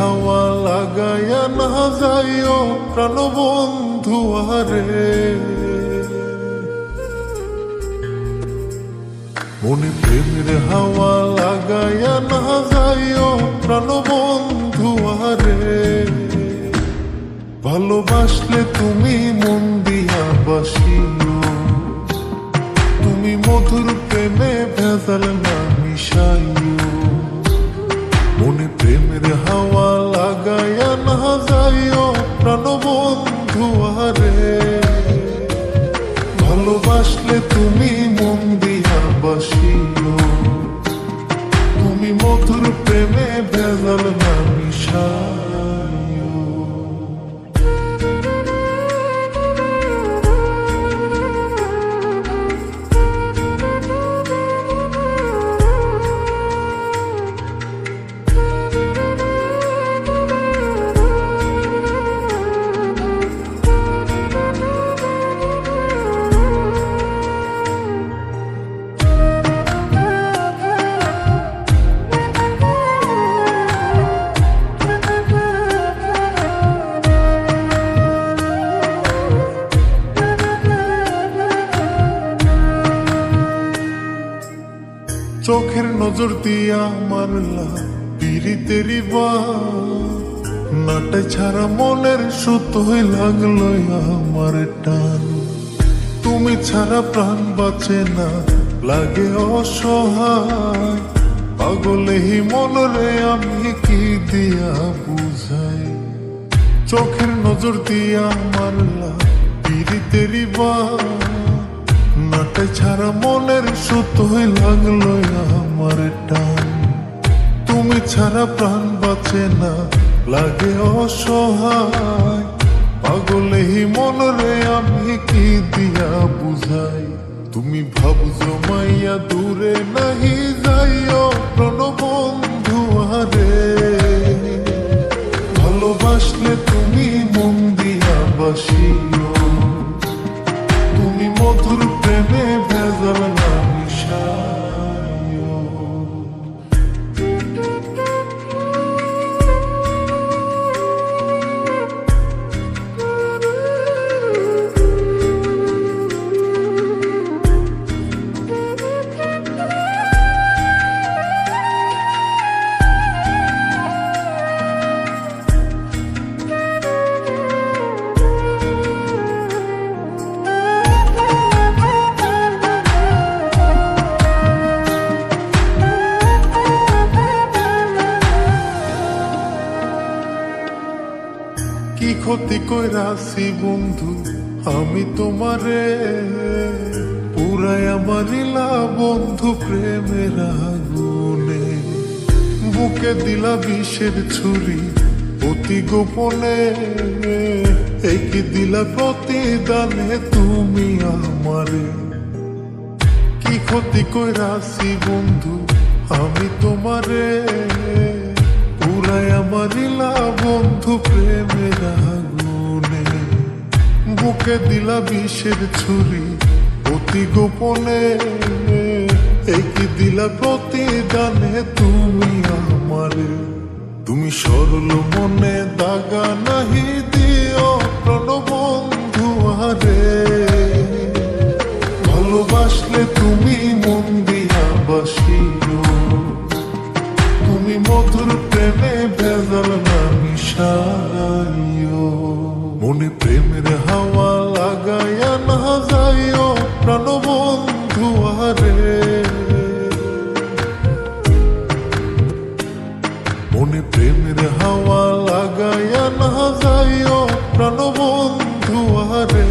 হাওয়া লাগাইয়া না যাইও প্রাণবন্ধু আরে, মনে প্রেমের হাওয়া লাগাইয়া না যাইও প্রাণবন্ধু আরে। ভালোবাসলে তুমি মন দিয়া বাসিও, তুমি মধুর প্রেমে ভেজাল না মিশাইও। মনে প্রেমের হাওয়া লাগাইয়া না যাইও প্রাণবন্ধু আরে। ভালোবাসলে তুমি মন দিয়া বাসিও, তুমি মধুর প্রেমে ভেজাল না মিশাইও। চোখের নজর দিয়া মারলা পিরিতেরি নাটে ছাড়া মনের সুতোই লাগলো আমার টান। তুমি ছাড়া প্রাণ বাঁচে না, লাগে অসহায়। পাগলে হি মনরে আমি কি দিয়া বুঝাই। চোখের নজর দিয়া মারলা পিরিতেরি নাটে ছাড়া মনের সুতোই লাগলো আমার টান। তুমি ছাড়া প্রাণ বাঁচে না, লাগে অসহায়। পাগলে হি মনরে আমি কি দিয়া বুঝাই। তুমি ভাবছো মাইয়া দূরে নাহি যাইও প্রাণবন্ধু আরে। ভালোবাসলে তুমি মন দিয়া বাসিও, তুমি মধুর প্রেমে ভেজাল না মিশাইও। কি ক্ষতি কইরাছি বন্ধু আমি তোমারে, পুরাই আমারিলা বন্ধু প্রেমের আগুনে। বুকে দিলা বিষের ছুরি অতি গোপনে, এই কি দিলা প্রতিদানে তুমি আমারে। কি ক্ষতি কইরাছি বন্ধু আমি তোমারে, পুরাই আমারিলা বন্ধু প্রেমের আগুনে। বুকে দিলা বিষের ছুরি অতি গোপনে, এই কি দিলা প্রতিদানে তুমি আমারে। তুমি সরল মনে দাগা নাহি দিও প্রাণবন্ধু আরে। ভালোবাসলে তুমি মন দিয়া বাসিও, তুমি মধুর প্রেমে ভেজাল না মিশাইও। মনে প্রেমের হাওয়া লাগাইয়া না যাইও প্রাণবন্ধু আরে। মনে প্রেমের হাওয়া লাগাইয়া না যাইও প্রাণবন্ধু আরে।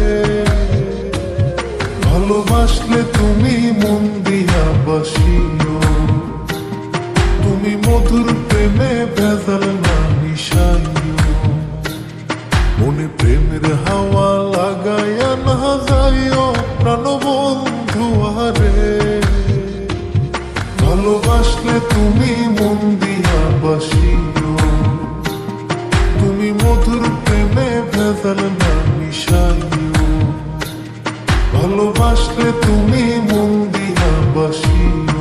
ভালোবাসলে তুমি মন দিয়া বাসিও, তুমি মধুর প্রেমে ভেজাল না মিশাইও। মনে প্রেমের হাওয়া লাগাইয়া না যাইও প্রাণবন্ধু আরে। ভালোবাসলে তুমি মন দিয়া বাসিও, তুমি মধুর প্রেমে ভেজাল না মিশাইও। ভালোবাসলে তুমি মন দিয়া বাসিও।